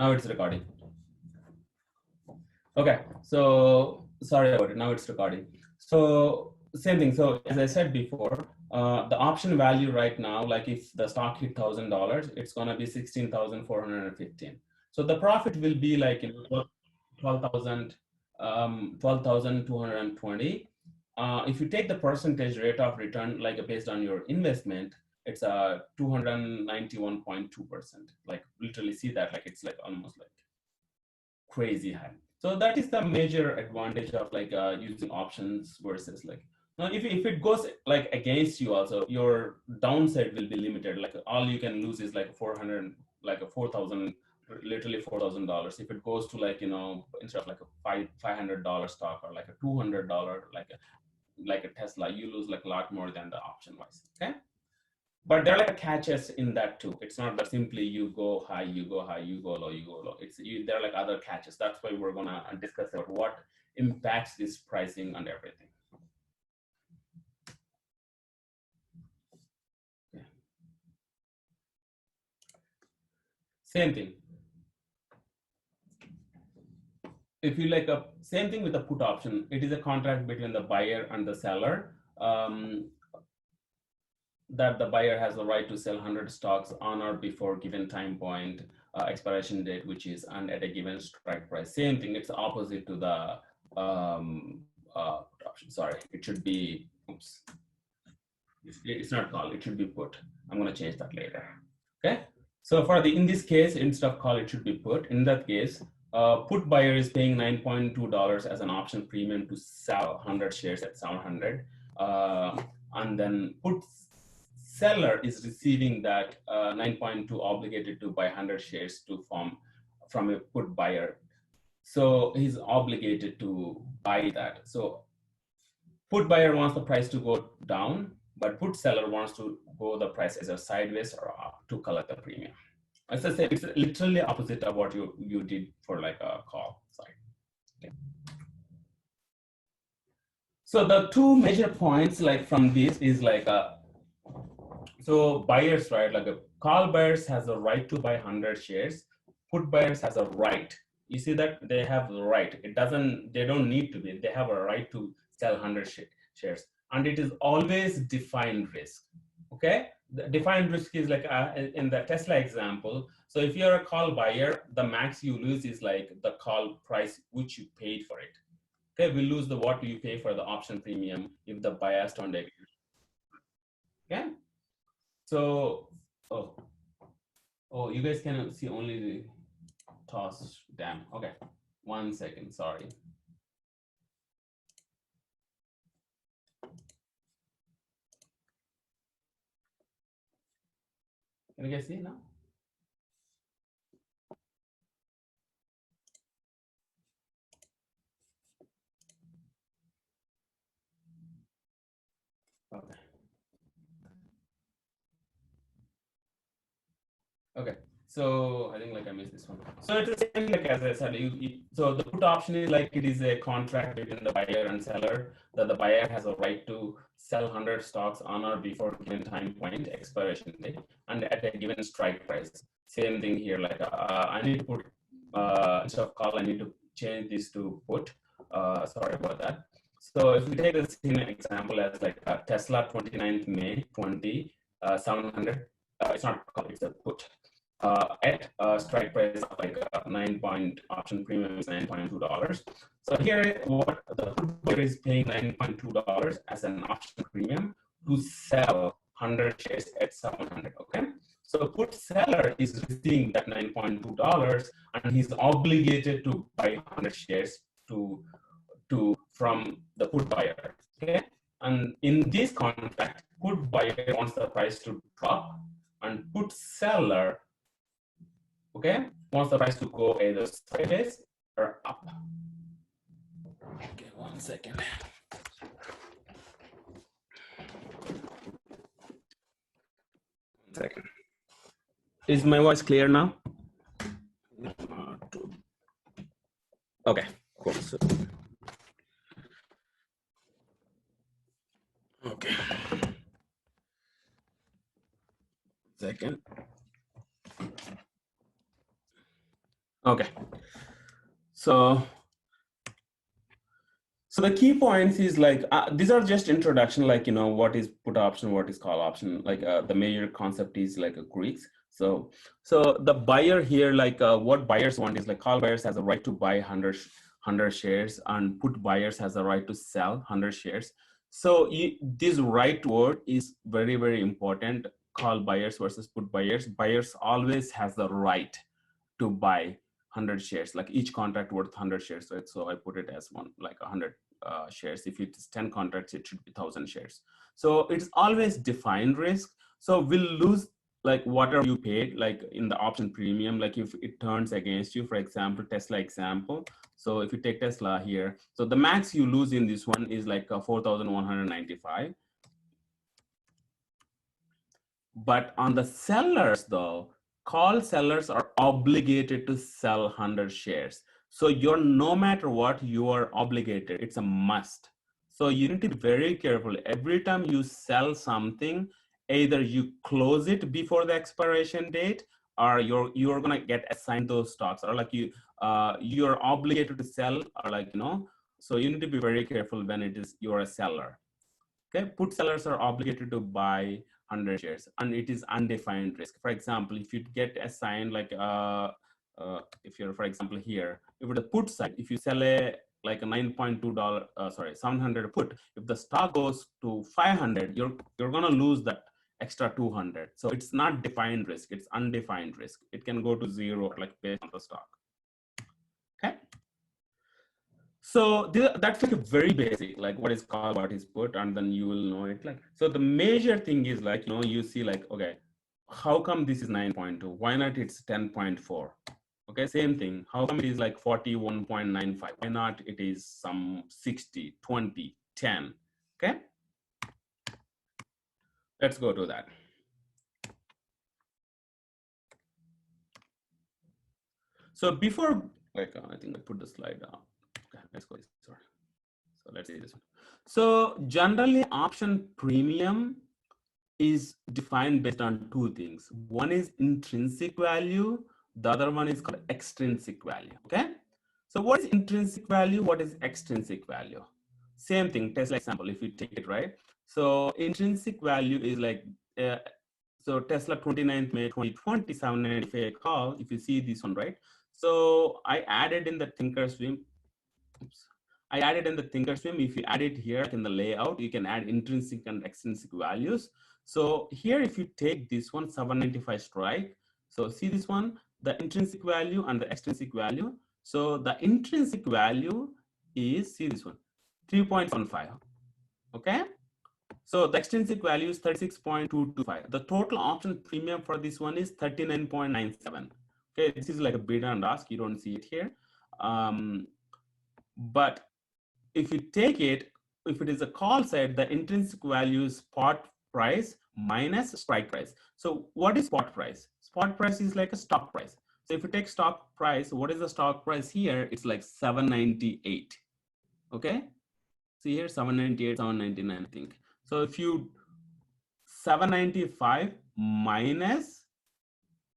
Now it's recording. Okay, so sorry about it. Now it's recording. So same thing. So as I said before, the option value right now, like if the stock hit $1,000, it's gonna be 16,415. So the profit will be like 12,220. If you take the percentage rate of return, like based on your investment, it's 291.2%. Like literally see that, like it's like almost like crazy high. So that is the major advantage of like using options versus like, now if it goes like against you also, your downside will be limited. Like all you can lose is like 400, like a 4,000, literally $4,000. If it goes to like, you know, instead of like a $500 stock or like a $200, like a Tesla, you lose like a lot more than the option wise. Okay. But there are like catches in that too. It's not that simply you go high, you go high, you go low, you go low. There are like other catches. That's why we're gonna discuss about what impacts this pricing and everything. Okay. Same thing. If you like same thing with the put option, it is a contract between the buyer and the seller. That the buyer has the right to sell 100 stocks on or before given time point, expiration date, which is and at a given strike price. Same thing. It's opposite to the option. Sorry, it should be. Oops, it's not call. It should be put. I'm going to change that later. Okay. So for in this case, instead of call, it should be put. In that case, put buyer is paying $9.2 as an option premium to sell 100 shares at 700, and then put seller is receiving that 9.2 obligated to buy 100 shares to from a put buyer. So he's obligated to buy that. So put buyer wants the price to go down, but put seller wants to go the price either sideways or up to collect the premium. As I said, it's literally opposite of what you did for like a call side. Okay. So the two major points like from this is like so buyers, right? Like a call buyers has a right to buy 100 shares. Put buyers has a right. You see that they have the right. They don't need to be. They have a right to sell 100 shares, and it is always defined risk. Okay, the defined risk is like in the Tesla example. So if you're a call buyer, the max you lose is like the call price which you paid for it. Okay, we lose the what you pay for the option premium if the buyers don't agree. Okay. So, oh, you guys can see only the toss. Damn. Okay, 1 second. Sorry. Can you guys see now? Okay. Okay. So I think like I missed this one. So it's the same like as I said. So the put option is like it is a contract between the buyer and seller that the buyer has a right to sell 100 stocks on or before given time point, expiration date, and at a given strike price. Same thing here. Like I need to put instead of call, I need to change this to put. Sorry about that. So if we take the same example as like Tesla 29th May 20 700. It's not call, it's a put. At a strike price of like 9 option premium is $9.2. So here, what the put buyer is paying $9.2 as an option premium to sell 100 shares at 700. Okay, so put seller is receiving that $9.2, and he's obligated to buy 100 shares from the put buyer. Okay, and in this contract, put buyer wants the price to drop, and put seller, okay, wants the price to go either sideways or up. Okay, 1 second. 1 second. Is my voice clear now? Okay, cool. So, okay. Second. Okay. So the key points is like, these are just introduction, like, what is put option, what is call option, like the major concept is like a Greeks. So the buyer here, like what buyers want is like call buyers has a right to buy 100 shares, and put buyers has a right to sell 100 shares. So this right word is very, very important. Call buyers versus put buyers. Buyers always has the right to buy 100 shares, like each contract worth 100 shares, right? So I put it as one, like 100 shares. If it's 10 contracts, it should be 1,000 shares. So it's always defined risk. So we'll lose like whatever you paid, like in the option premium, like if it turns against you, for example, Tesla example. So if you take Tesla here, so the max you lose in this one is like 4,195. But on the sellers though, call sellers are obligated to sell 100 shares. So you're, no matter what, you are obligated. It's a must. So you need to be very careful. Every time you sell something, either you close it before the expiration date, or you're gonna get assigned those stocks, or like you're obligated to sell, or like, so you need to be very careful when it is you're a seller. Okay, put sellers are obligated to buy 100 shares, and it is undefined risk. For example, if you get assigned like if you're, for example, here, if the put side, if you sell a like a $9.2 700 put, if the stock goes to 500, you're gonna lose that extra 200. So it's not defined risk, it's undefined risk. It can go to zero, like based on the stock. Okay. So that's like a very basic, like what is called, what is put, and then you will know it. Like, so the major thing is like, you see like, okay, how come this is 9.2? Why not it's 10.4? Okay, same thing. How come it is like 41.95? Why not it is some 60, 20, 10? Okay, let's go to that. So before, like, I think I put the slide down. Okay, let's go. Sorry. So let's see this one. So generally, option premium is defined based on two things. One is intrinsic value, the other one is called extrinsic value. Okay, so what is intrinsic value, what is extrinsic value? Same thing, Tesla example, if you take it, right? So intrinsic value is like so Tesla 29th May 2020 795 call, if you see this one, right? So I added in the Thinkorswim. Oops. I added in the Thinkorswim. If you add it here in the layout, you can add intrinsic and extrinsic values. So here, if you take this one, 795 strike. So see this one, the intrinsic value and the extrinsic value. So the intrinsic value is, see this one, 3.75. Okay. So the extrinsic value is 36.225. The total option premium for this one is 39.97. Okay, this is like a bid and ask. You don't see it here. But if you take it, if it is a call side, the intrinsic value is spot price minus strike price. So what is spot price? Spot price is like a stock price. So if you take stock price, what is the stock price here? It's like 798. Okay. See here, 798, 799, I think. So if you 795 minus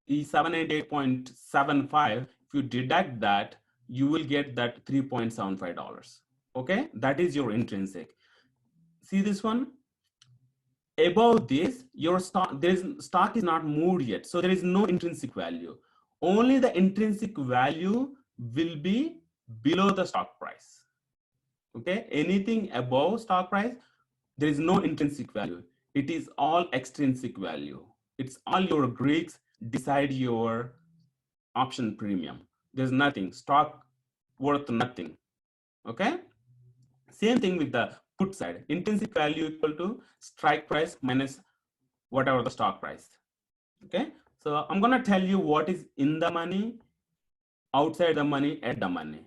the 798.75, if you deduct that, you will get that $3.75. Okay, that is your intrinsic. See this one, above this, your stock, stock is not moved yet, so there is no intrinsic value. Only the intrinsic value will be below the stock price. Okay, anything above stock price, there is no intrinsic value. It is all extrinsic value. It's all your Greeks decide your option premium. There's nothing, stock worth nothing. Okay, same thing with the put side. Intrinsic value equal to strike price minus whatever the stock price. Okay, so I'm gonna tell you what is in the money, outside the money, at the money.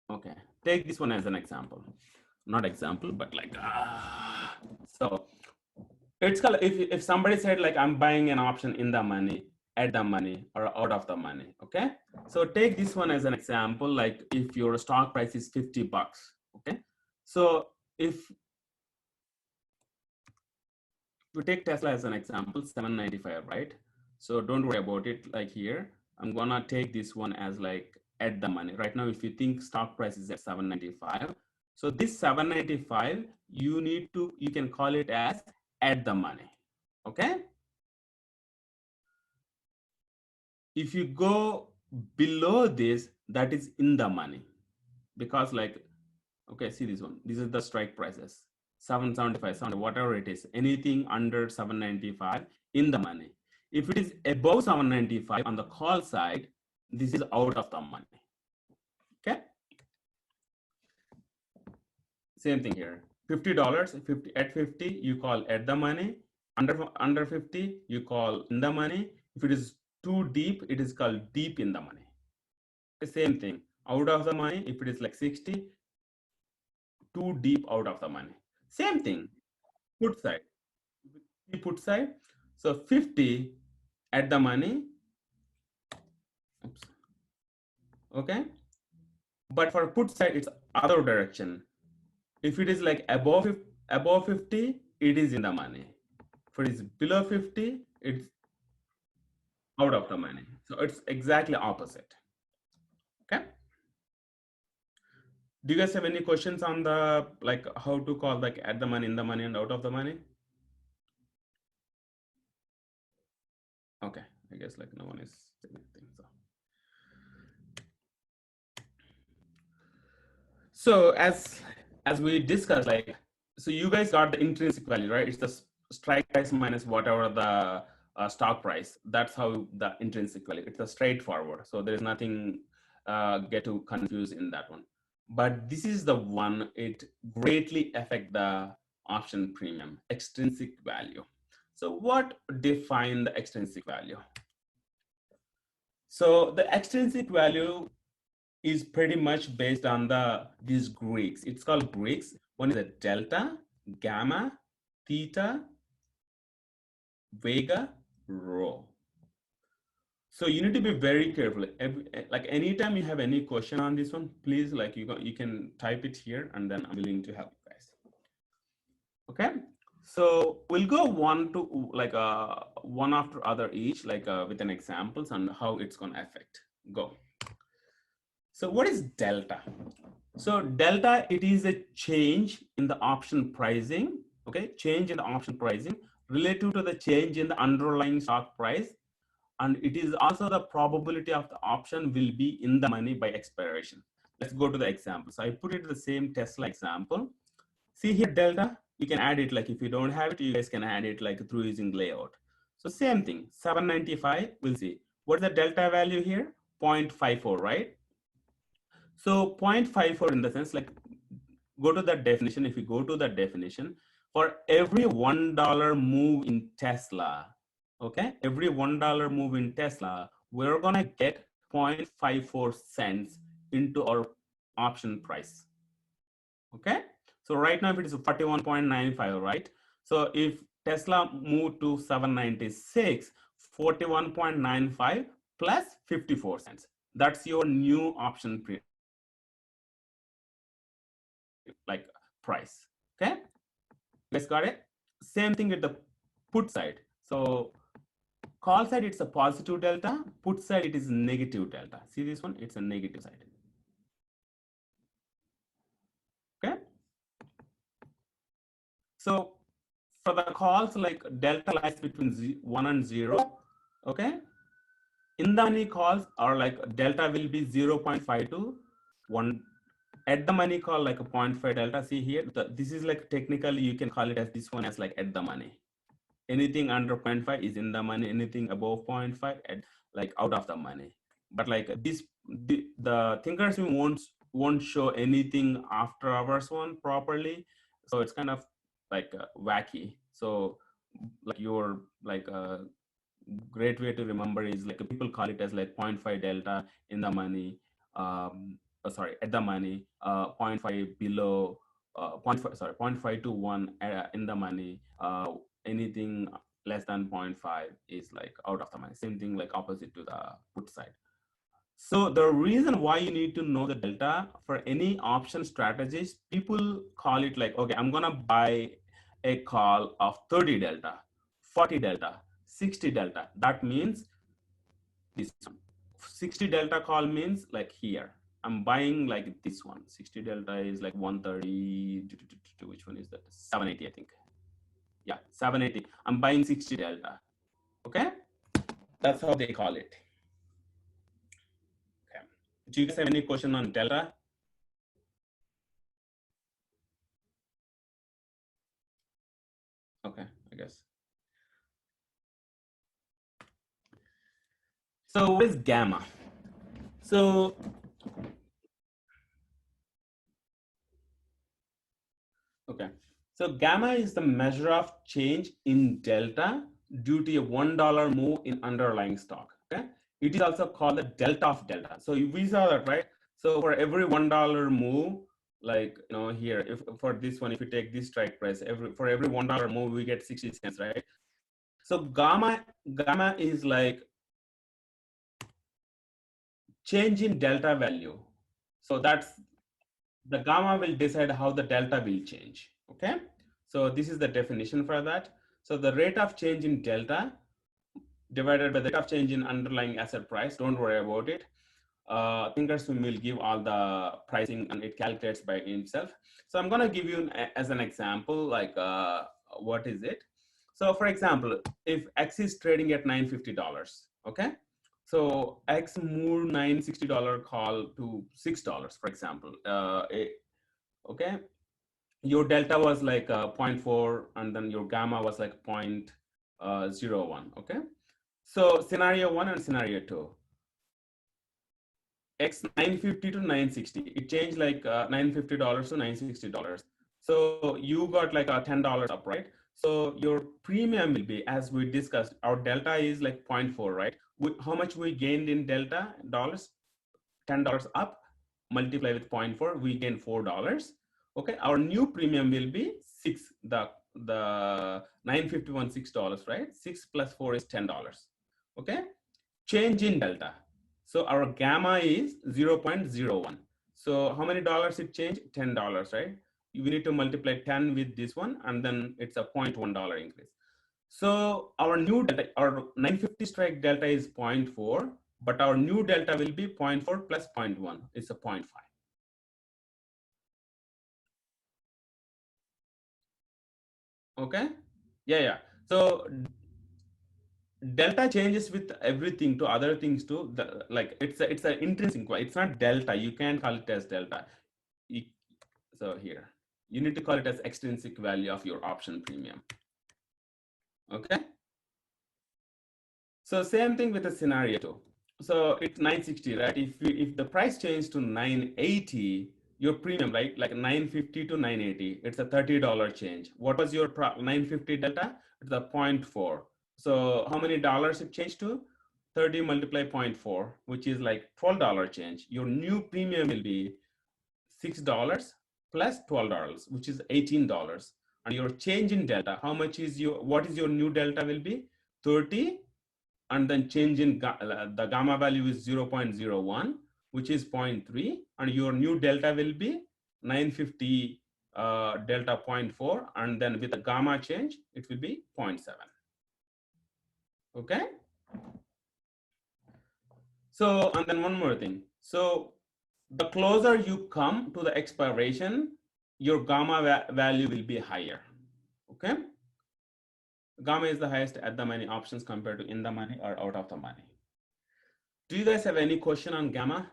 Okay, take this one as an example. Not example, but like so it's called, if somebody said like I'm buying an option in the money, at the money, or out of the money. Okay, so take this one as an example, like if your stock price is 50 bucks. Okay, so if we take Tesla as an example, 795, right? So don't worry about it like here. I'm gonna take this one as like at the money. Right now, if you think stock price is at 795, so this 795, you can call it as at the money, okay? If you go below this, that is in the money, because like, okay, see this one. This is the strike prices, 775, 70, whatever it is, anything under 795 in the money. If it is above 795 on the call side, this is out of the money. Okay. Same thing here. $50, 50 at 50, you call at the money. Under 50, you call in the money. If it is too deep, it is called deep in the money. The same thing. Out of the money, if it is like 60, too deep out of the money. Same thing. Put side. Put side. So 50 at the money. Oops. Okay. But for put side, it's other direction. If it is like above 50, it is in the money. If it is below 50, it's out of the money. So it's exactly opposite. Okay. Do you guys have any questions on the like how to call like at the money, in the money, and out of the money? Okay, I guess like no one is saying anything. So as we discussed, like, so you guys got the intrinsic value, right? It's the strike price minus whatever the stock price. That's how the intrinsic value. It's a straightforward. So there is nothing get too confused in that one. But this is the one, it greatly affect the option premium, extrinsic value. So what define the extrinsic value? So the extrinsic value is pretty much based on these Greeks. It's called Greeks. One is a delta, gamma, theta, vega, rho. So you need to be very careful. Like anytime you have any question on this one, please like you can type it here and then I'm willing to help you guys. Okay. So we'll go one after other each, like with an examples and how it's going to affect. Go. So what is delta? So delta, it is a change in the option pricing, okay? Change in the option pricing relative to the change in the underlying stock price. And it is also the probability of the option will be in the money by expiration. Let's go to the example. So I put it the same Tesla example. See here, delta, you can add it like if you don't have it, you guys can add it like through using layout. So same thing, 795, we'll see. What's the delta value here? 0.54, right? So 0.54 in the sense like, go to that definition. If you go to that definition, for every $1 move in Tesla, okay, every $1 move in Tesla, we're gonna get 0.54 cents into our option price. Okay, so right now if it is 41.95, right? So if Tesla moved to 796, 41.95 plus 54 cents. That's your new option like price. Okay, you guys got it? Same thing with the put side. So call side, it's a positive delta. Put side, it is negative delta. See this one, it's a negative side. Okay, so for the calls, like delta lies between 1 and 0. Okay, in the money calls are like delta will be 0.52, 1 at the money call like a 0.5 delta. See here, this is like technically you can call it as this one as like at the money. Anything under 0.5 is in the money, anything above 0.5 at like out of the money. But like this, the Thinkorswim won't show anything after hours one properly, so it's kind of like wacky. So like your like great way to remember is like people call it as like 0.5 delta in the money, sorry, at the money, 0.5 below, 0.5 to 1 in the money, anything less than 0.5 is like out of the money. Same thing like opposite to the put side. So the reason why you need to know the delta for any option strategies, people call it like, okay, I'm gonna buy a call of 30 delta, 40 delta, 60 delta. That means this one. 60 delta call means like here. I'm buying like this one. 60 delta is like 130. Which one is that? 780, I think. Yeah, 780. I'm buying 60 delta. Okay, that's how they call it. Okay. Do you guys have any question on delta? Okay, I guess. So what is gamma? So okay, so gamma is the measure of change in delta due to a $1 move in underlying stock. Okay, it is also called the delta of delta. So we saw that, right? So for every $1 move, like here, if for this one, if you take this strike price, for every $1 move, we get 60 cents, right? So gamma is like change in delta value. So that's the gamma will decide how the delta will change. Okay, so this is the definition for that. So the rate of change in delta divided by the rate of change in underlying asset price. Don't worry about it. Thinkorswim will give all the pricing and it calculates by itself. So I'm going to give you as an example, like what is it? So for example, if X is trading at $950, okay? So X moved $960 call to $6, for example. Okay, your delta was like 0.4 and then your gamma was like 0.01. Okay, so scenario 1 and scenario 2, X 950 to 960, it changed like $950 to $960. So you got like a $10 up, right? So your premium will be, as we discussed, our delta is like 0.4, right? How much we gained in delta dollars? $10 up, multiply with 0.4, we gain $4. Okay, our new premium will be 6. The 951 $6, right? 6 plus 4 is $10. Okay, change in delta. So our gamma is 0.01. So how many dollars it changed? $10, right? We need to multiply 10 with this one, and then it's a $0.1 increase. So our new delta, our 950 strike delta is 0.4, but our new delta will be 0.4 plus 0.1. It's a 0.5. Okay. Yeah. So delta changes with everything to other things too. Like it's an intrinsic. It's not delta. You can't call it as delta. So here, you need to call it as extrinsic value of your option premium. Okay. So same thing with the scenario two. So it's 960, right? If the price changes to 980, your premium, right? Like 950 to 980, it's a $30 change. What was your 950 delta? It's a 0.4. So how many dollars it changed to? 30 multiply 0.4, which is like $12 change. Your new premium will be $6 plus $12, which is $18. And your change in delta, what is your new delta will be? 30, and then change in the gamma value is 0.01, which is 0.3, and your new delta will be 950 delta 0.4, and then with the gamma change, it will be 0.7. Okay. So, and then one more thing. So the closer you come to the expiration, your gamma value will be higher. Okay. Gamma is the highest at the money options compared to in the money or out of the money. Do you guys have any question on gamma?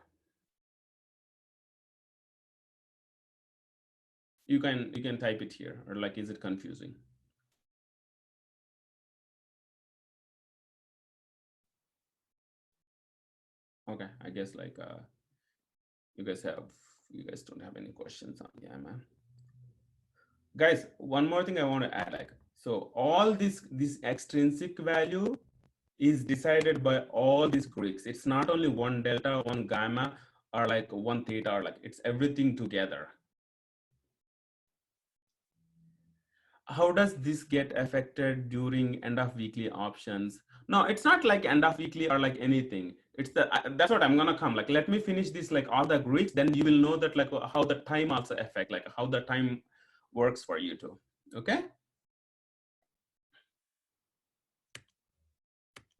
You can type it here, or like, is it confusing? Okay, I guess like you guys don't have any questions on gamma. Guys, one more thing I want to add, like, so all this extrinsic value is decided by all these Greeks. It's not only one delta, one gamma, or like one theta, or like it's everything together. How does this get affected during end of weekly options? No, it's not like end of weekly or like anything. It's that's what I'm gonna come. Like, let me finish this, like all the Greeks, then you will know that like how the time also affect, like how the time works for you too. Okay.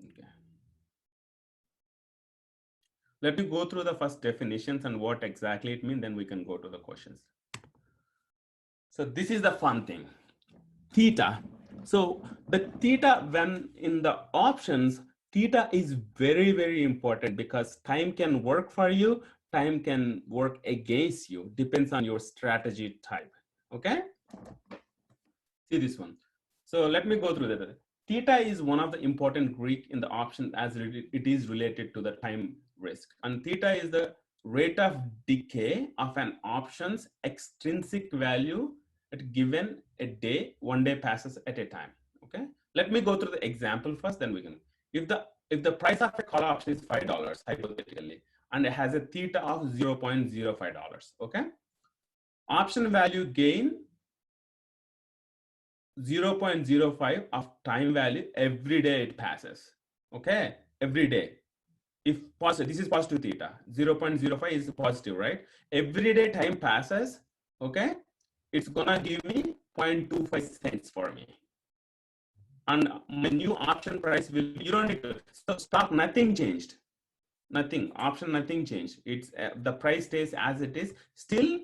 Okay. Let me go through the first definitions and what exactly it means, then we can go to the questions. So this is the fun thing. Theta. So the theta, when in the options, theta is very, very important because time can work for you, time can work against you, depends on your strategy type. Okay? See this one. So let me go through that. Theta is one of the important Greek in the option as it is related to the time risk. And theta is the rate of decay of an option's extrinsic value at given a day, one day passes at a time. Okay. Let me go through the example first, then we can. If the price of a call option is $5 hypothetically, and it has a theta of $0.05, okay, option value gain 0.05 of time value every day it passes. Okay, every day. If positive, this is positive theta. 0.05 is positive, right? Every day time passes. Okay, it's gonna give me 0.25 cents for me. And my new option price will, you don't need to, so stock, nothing changed. Nothing, option, nothing changed. It's the price stays as it is. Still,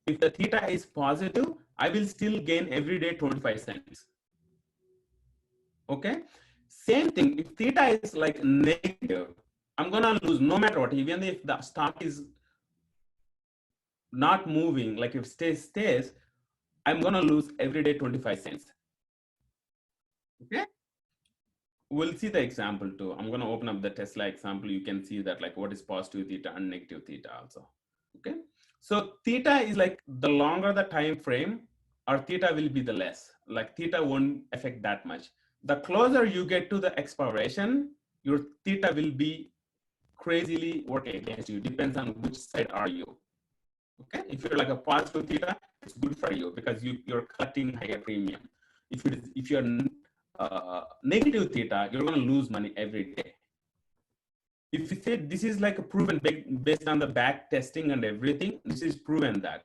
if the theta is positive, I will still gain every day 25 cents. Okay. Same thing, if theta is like negative, I'm gonna lose no matter what, even if the stock is not moving, like if stays, I'm gonna lose every day 25 cents. Okay. We'll see the example too. I'm gonna open up the Tesla example. You can see that like what is positive theta and negative theta also. Okay. So theta is like the longer the time frame, or theta will be the less. Like theta won't affect that much. The closer you get to the expiration, your theta will be crazily working against you. Depends on which side are you. Okay. If you're like a positive theta, it's good for you because you're cutting higher premium. If you're negative theta, you're going to lose money every day. If you say this is like a proven based on the back testing and everything, this is proven that.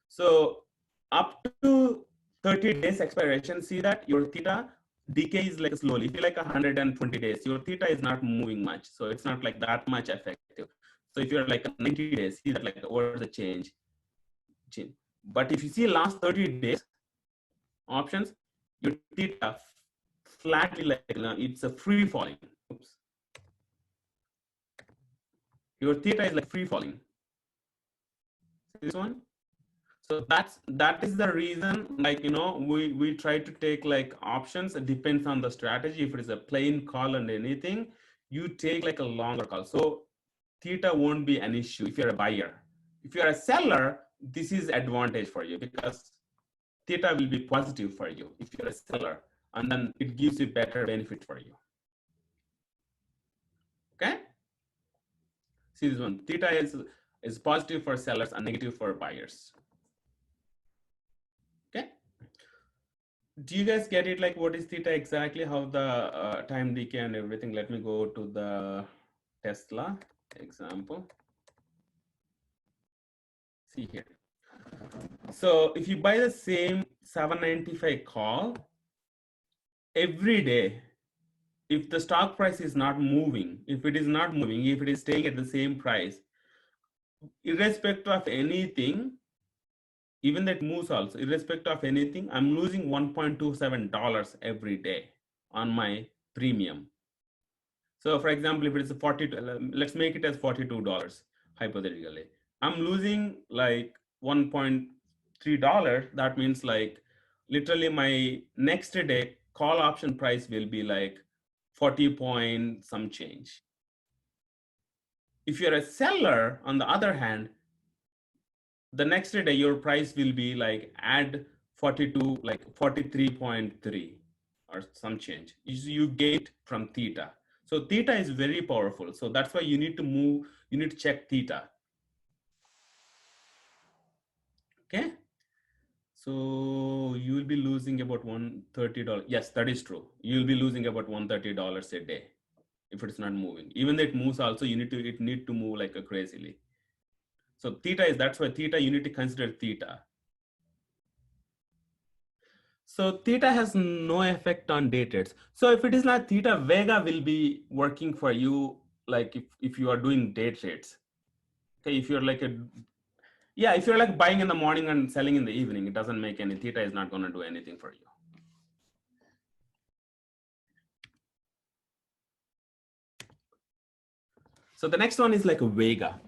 So up to 30 days expiration, see that your theta decays like slowly. If you like 120 days, your theta is not moving much. So it's not like that much effective. So if you're like 90 days, see that like what's the change. But if you see last 30 days options, your theta flatly like it's a free falling. Oops. Your theta is like free falling. This one. So that is the reason, like, you know, we try to take like options. It depends on the strategy. If it is a plain call and anything, you take like a longer call. So theta won't be an issue if you're a buyer. If you're a seller, this is advantage for you because theta will be positive for you if you're a seller, and then it gives you better benefit for you. Okay. See this one, theta is positive for sellers and negative for buyers. Okay. Do you guys get it? Like what is theta exactly, how the time decay and everything? Let me go to the Tesla example. See here. So if you buy the same 795 call every day, if the stock price is not moving, if it is not moving, if it is staying at the same price, irrespective of anything, even that moves also, irrespective of anything, I'm losing $1.27 every day on my premium. So for example, if it's a 42, let's make it as $42 hypothetically. I'm losing like $1.3. That means like literally my next day call option price will be like 40 point some change. If you're a seller, on the other hand, the next day your price will be like add 42, like 43.3 or some change. You get from theta. So theta is very powerful. So that's why you need to move, you need to check theta. Okay. So you will be losing about $130. Yes, that is true. You'll be losing about $130 a day if it's not moving. Even though it moves also, it need to move like a crazily. So theta is, that's why theta, you need to consider theta. So theta has no effect on day trades. So if it is not theta, Vega will be working for you like if you are doing day trades. Okay, if you're like yeah, if you're like buying in the morning and selling in the evening, it doesn't make any, theta is not going to do anything for you. So the next one is like a Vega.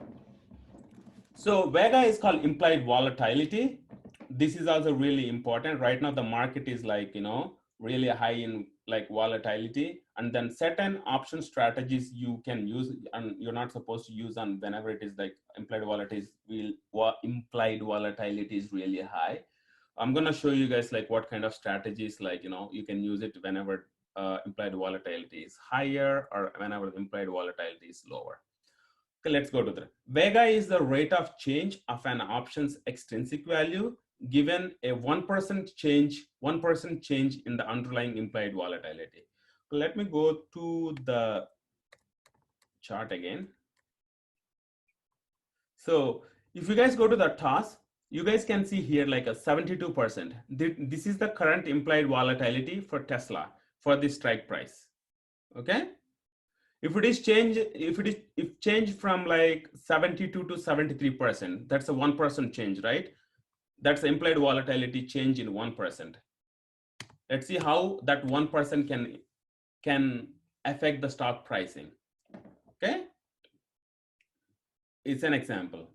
So Vega is called implied volatility. This is also really important. Right now, the market is like, really high in like volatility, and then certain option strategies you can use and you're not supposed to use on whenever it is like implied volatility is really high. I'm going to show you guys like what kind of strategies, like, you can use it whenever implied volatility is higher or whenever implied volatility is lower. Okay, let's go to the Vega is the rate of change of an option's extrinsic value given a 1% change in the underlying implied volatility. Let me go to the chart again. So if you guys go to the TOS, you guys can see here like a 72%. This is the current implied volatility for Tesla for the strike price. Okay. If it is change from like 72 to 73%, that's a 1% change, right? That's the implied volatility change in 1%. Let's see how that 1% can affect the stock pricing. Okay. It's an example.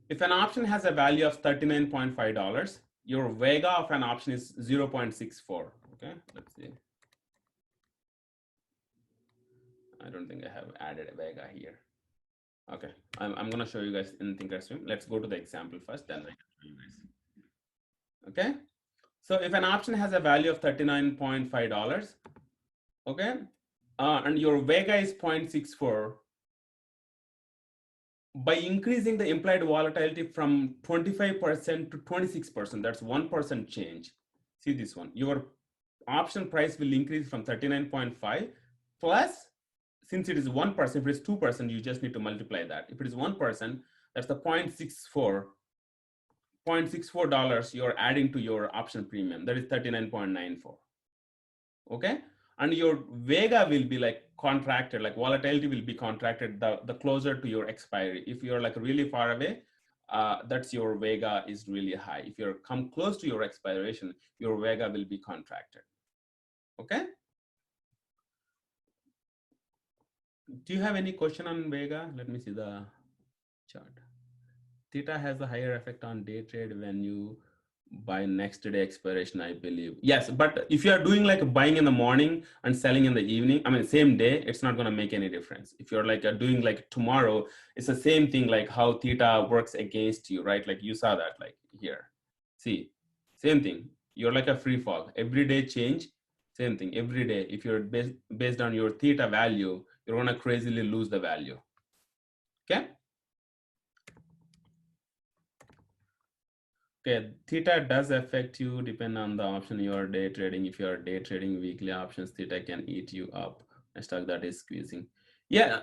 If an option has a value of $39.5, your Vega of an option is 0.64. Okay, let's see. I don't think I have added a Vega here. Okay, I'm going to show you guys in Thinkorswim. Let's go to the example first, then I can show you guys. Okay, so if an option has a value of $39.5, okay, and your Vega is 0.64, by increasing the implied volatility from 25% to 26%, that's 1% change. See this one, your option price will increase from 39.5 plus, since it is 1%, if it is 2%, you just need to multiply that. If it is 1%, that's the $0.64 you're adding to your option premium. That is 39.94. Okay. And your Vega will be like contracted, like volatility will be contracted the closer to your expiry. If you're like really far away, that's your Vega is really high. If you're come close to your expiration, your Vega will be contracted. Okay. Do you have any question on Vega? Let me see the chart. Theta has a higher effect on day trade when you buy next day expiration, I believe. Yes, but if you are doing like buying in the morning and selling in the evening, I mean, same day, it's not going to make any difference. If you're like doing like tomorrow, it's the same thing, like how Theta works against you, right? Like you saw that like here. See, same thing. You're like a free fall. Every day change, same thing. Every day, if you're based on your Theta value, you're going to crazily lose the value. Okay. Okay, Theta does affect you depend on the option you are day trading. If you are day trading weekly options, Theta can eat you up. A stock that is squeezing. Yeah,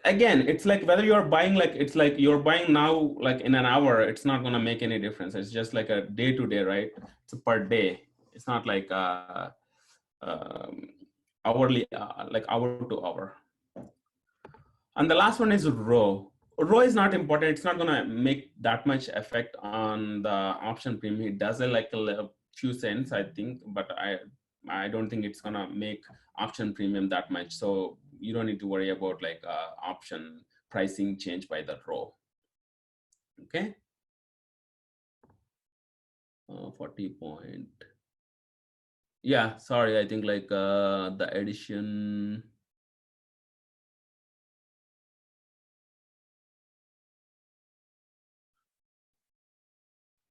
again, it's like whether you're buying, like it's like you're buying now, like in an hour, it's not gonna make any difference. It's just like a day to day, right? It's a per day. It's not like hourly, like hour to hour. And the last one is row. Row is not important. It's not going to make that much effect on the option premium. It does like a few cents, I think, but I don't think it's going to make option premium that much. So you don't need to worry about like option pricing change by the row. Okay. 40 point. Yeah, sorry. I think like the addition.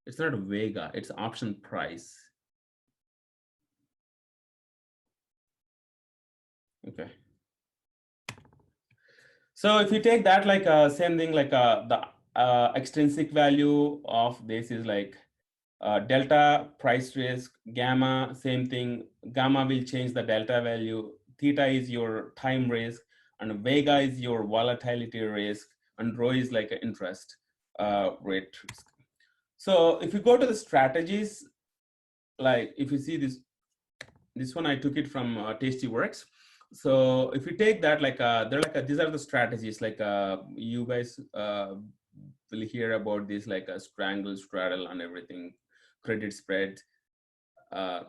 It's not a Vega, it's option price. Okay. So if you take that like same thing, like the extrinsic value of this is like delta price risk, gamma, same thing. Gamma will change the delta value. Theta is your time risk, and Vega is your volatility risk, and rho is like an interest rate risk. So if you go to the strategies, like if you see this one, I took it from Tastyworks. So if you take that, like they're like these are the strategies, like you guys will hear about this, like a strangle, straddle, and everything, credit spread. Uh,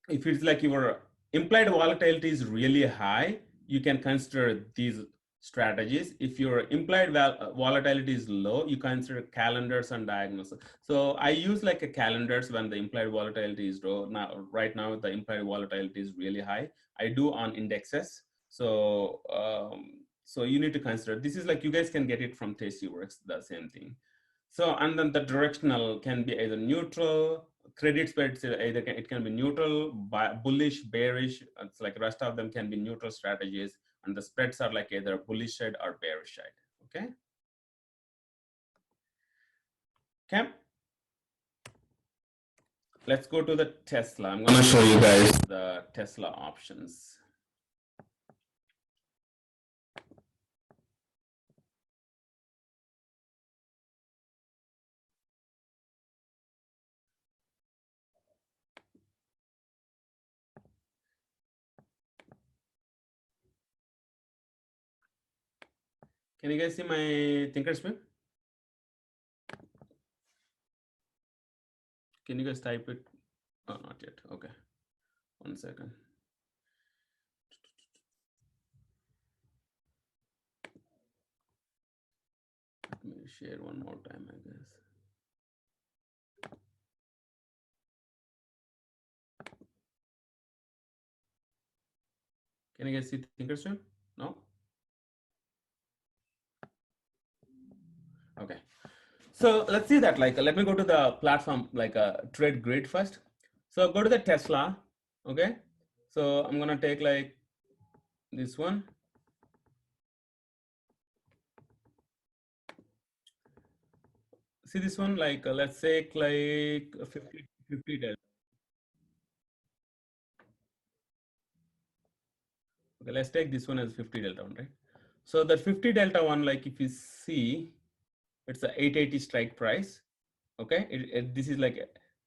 if it's like your implied volatility is really high, you can consider these strategies. If your implied volatility is low, you consider calendars and diagonals. So I use like a calendars when the implied volatility is low. Now, right now, the implied volatility is really high. I do on indexes. So, so you need to consider, this is like, you guys can get it from Tastyworks, the same thing. So, and then the directional can be either neutral, credit spreads either it can be neutral, bullish, bearish. It's like rest of them can be neutral strategies, and the spreads are like either bullish side or bearish side. Okay. Okay. Let's go to the Tesla. I'm going to show you guys the Tesla options. Can you guys see my Thinkorswim? Can you guys type it? Oh, not yet. Okay. 1 second. Let me share one more time, I guess. Can you guys see Thinkorswim? No? Okay. So let's see that, like, let me go to the platform, like a trade grid first. So go to the Tesla. Okay. So I'm going to take like this one. See this one, like, let's say like 50 delta. Okay. Let's take this one as 50 delta one, right? So that 50 delta one, like if you see, it's a 880 strike price. Okay. This is like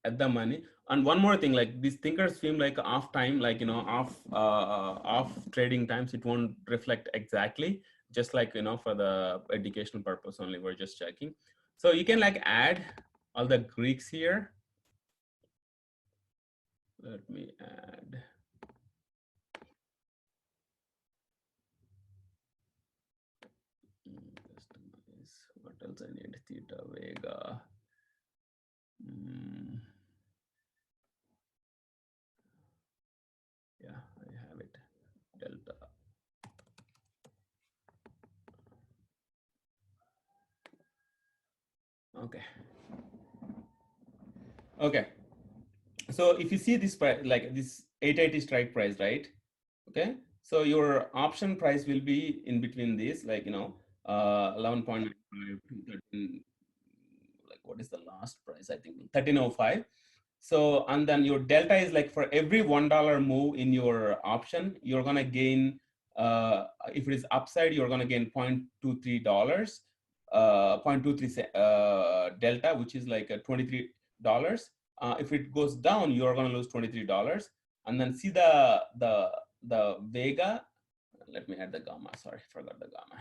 at the money. And one more thing, like these thinkers seem like off time, like, you know, off trading times, it won't reflect exactly, just like, you know, for the educational purpose only, we're just checking. So you can like add all the Greeks here. Let me add. What else I need? Theta, Vega. Yeah, I have it. Delta. Okay. Okay. So if you see this price, like this 880 strike price, right? Okay. So your option price will be in between this, like, you know, 11.95 to 13, like what is the last price? I think 1305. So, and then your delta is like for every $1 move in your option, you're going to gain, if it is upside, you're going to gain $0.23, 0.23 delta, which is like $23. If it goes down, you're going to lose $23. And then see the Vega. Let me add the gamma. Sorry, forgot the gamma.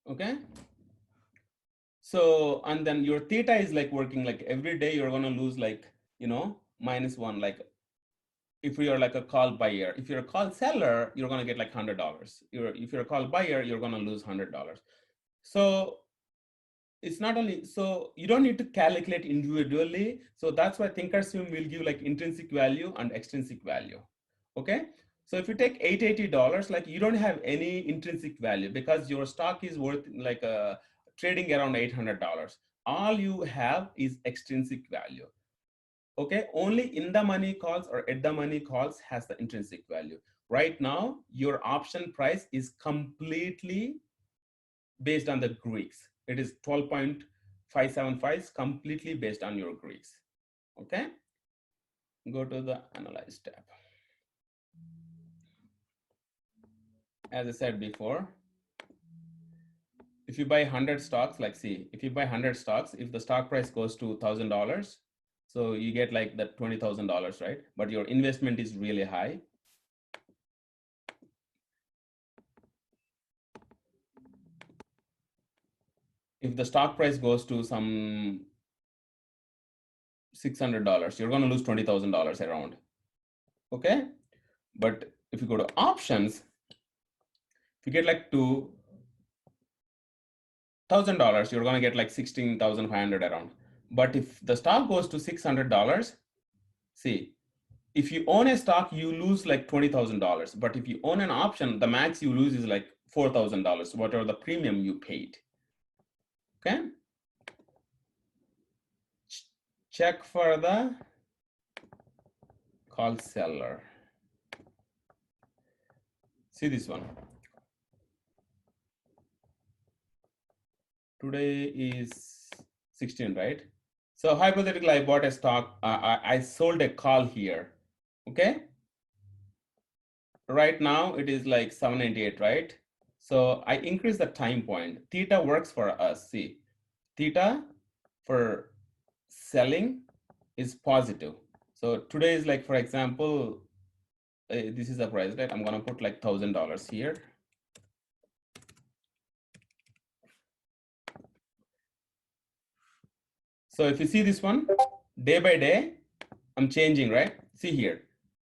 Okay. So, and then your theta is like working like every day you're going to lose like, you know, -1, like if you're like a call buyer. If you're a call seller, you're going to get like $100. If you're a call buyer, you're going to lose $100. So it's not only, so you don't need to calculate individually. So that's why Thinkorswim will give like intrinsic value and extrinsic value. Okay. So if you take $880, like you don't have any intrinsic value because your stock is worth like trading around $800. All you have is extrinsic value. Okay, only in the money calls or at the money calls has the intrinsic value. Right now, your option price is completely based on the Greeks. It is 12.575, completely based on your Greeks. Okay, go to the Analyze tab. As I said before, if you buy 100 stocks, like see, if you buy 100 stocks, if the stock price goes to $1,000, so you get like that $20,000, right? But your investment is really high. If the stock price goes to some $600, you're going to lose $20,000 around. Okay. But if you go to options, if you get like to $1,000, you're going to get like 16,500 around. But if the stock goes to $600, see, if you own a stock, you lose like $20,000. But if you own an option, the max you lose is like $4,000, whatever the premium you paid. Okay. Check for the call seller. See this one. Today is 16, right? So hypothetically, I bought a stock. I sold a call here. Okay. Right now it is like 798, right? So I increase the time point. Theta works for us. See, theta for selling is positive. So today is like, for example, this is the price, right? I'm gonna put like $1,000 here. So if you see this one, day by day, I'm changing, right? See here,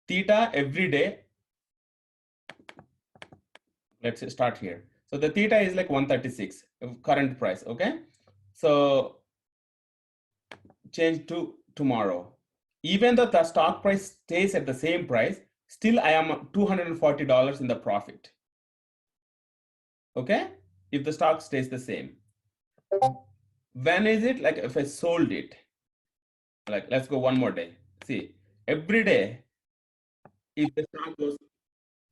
theta every day. Let's start here. So the theta is like 136 current price. Okay. So change to tomorrow. Even though the stock price stays at the same price, still I am $240 in the profit. Okay. If the stock stays the same. When is it? Like if I sold it, like let's go one more day. See, every day, if the stock goes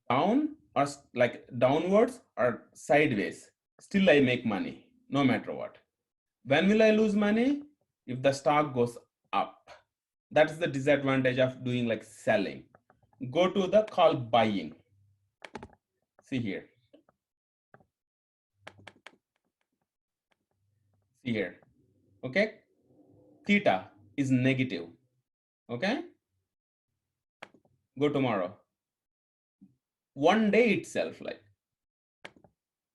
down or like downwards or sideways, still I make money no matter what. When will I lose money? If the stock goes up. That's the disadvantage of doing like selling. Go to the call buying. See here. See here. Okay. Theta is negative. Okay. Go tomorrow. One day itself, like,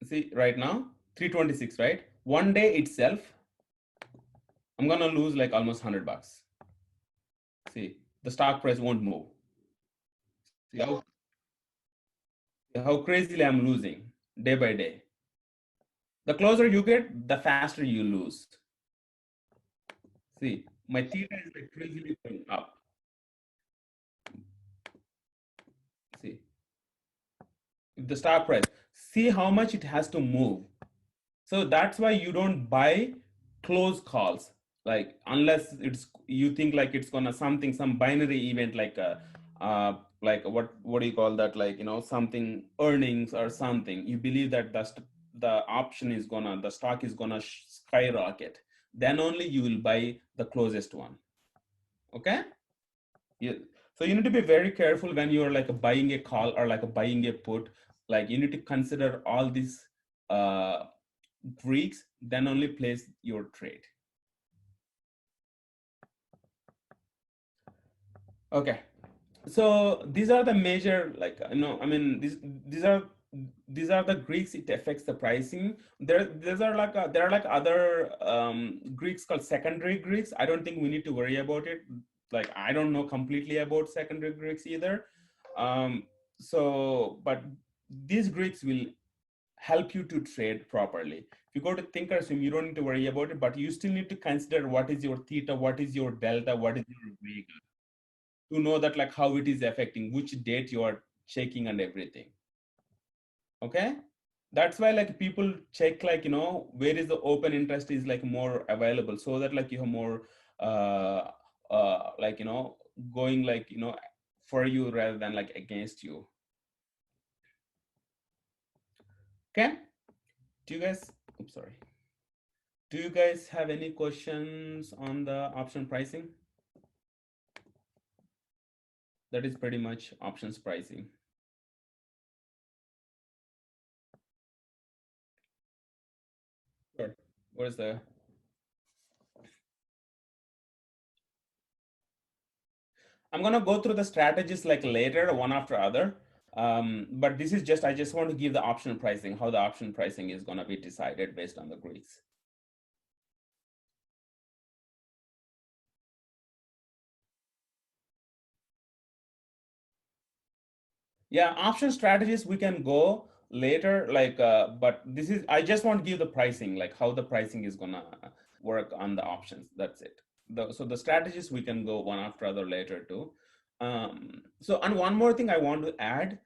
see right now, 326, right? One day itself, I'm gonna lose like almost $100. See, the stock price won't move. See how crazily I'm losing day by day. The closer you get, the faster you lose. See, my theta is like crazily going up. See, if the stock price, see how much it has to move. So that's why you don't buy close calls, like unless it's you think like it's gonna something some binary event like what do you call that, like something earnings or something, you believe that the option is gonna, the stock is gonna skyrocket, then only you will buy the closest one. Okay. Yeah. So you need to be very careful when you're like buying a call or like buying a put. Like you need to consider all these Greeks, then only place your trade. Okay. So these are the major, like, I mean, these are the Greeks. It affects the pricing. There are like other Greeks called secondary Greeks. I don't think we need to worry about it. Like I don't know completely about secondary Greeks either. But these Greeks will help you to trade properly. If you go to Thinkorswim, you don't need to worry about it, but you still need to consider what is your theta, what is your delta, what is your vega, to know that like how it is affecting, which date you are checking and everything. Okay. That's why like people check like, where is the open interest is like more available, so that like you have more like, going like, for you rather than like against you. Okay. Do you guys, oops, sorry. Do you guys have any questions on the option pricing? That is pretty much options pricing. Where's the? I'm gonna go through the strategies like later, one after other. But this is just, I just want to give the option pricing, how the option pricing is gonna be decided based on the Greeks. Yeah, option strategies we can go later, like, but this is, I just want to give the pricing, like how the pricing is gonna work on the options. That's it. So the strategies we can go one after other later too. So, and one more thing I want to add.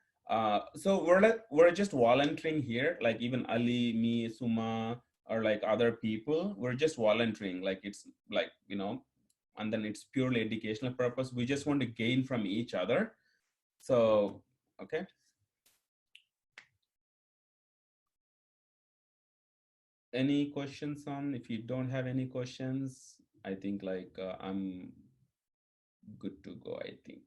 So we're just volunteering here, like even Ali, me, Suma, or like other people. We're just volunteering, like it's like, you know, and then it's purely educational purpose. We just want to gain from each other. So, okay. Any questions on? If you don't have any questions, I think like I'm good to go, I think.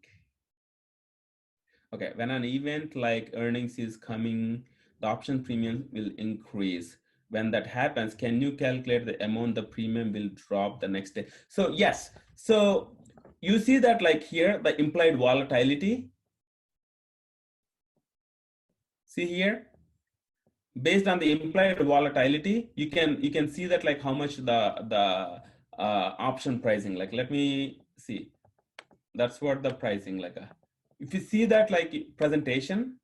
Okay, when an event like earnings is coming, the option premium will increase. When that happens, can you calculate the amount the premium will drop the next day? So yes, so you see that like here, the implied volatility. See here, based on the implied volatility, you can see that like how much the option pricing. Like let me see. That's what the pricing like. If you see that like presentation,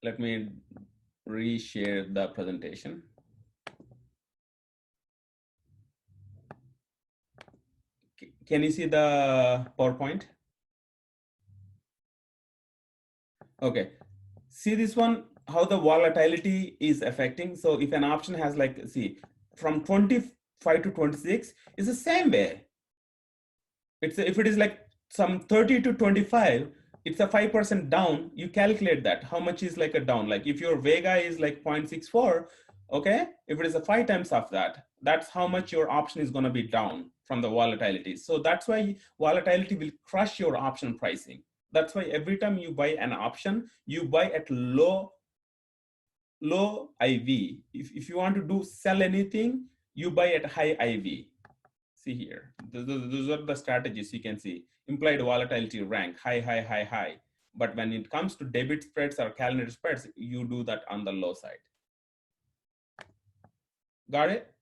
let me reshare the presentation. Can you see the PowerPoint? Okay. See this one, how the volatility is affecting. So if an option has like, see, from 25 to 26, it's the same way. It's if it is like some 30 to 25, it's a 5% down. You calculate that. How much is like a down? Like if your Vega is like 0.64, okay, if it is a 5 times of that, that's how much your option is going to be down from the volatility. So that's why volatility will crush your option pricing. That's why every time you buy an option, you buy at low IV. If you want to do sell anything, you buy at high IV. See here, those are the strategies you can see. Implied volatility rank, high, high, high, high. But when it comes to debit spreads or calendar spreads, you do that on the low side. Got it?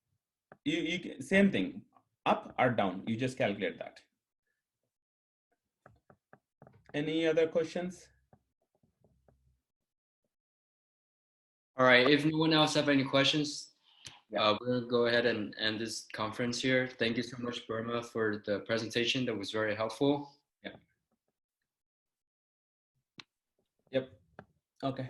Same thing, up or down, you just calculate that. Any other questions? All right, if no one else have any questions, we're gonna go ahead and end this conference here. Thank you so much, Burma, for the presentation. That was very helpful. Yeah. Yep. Okay.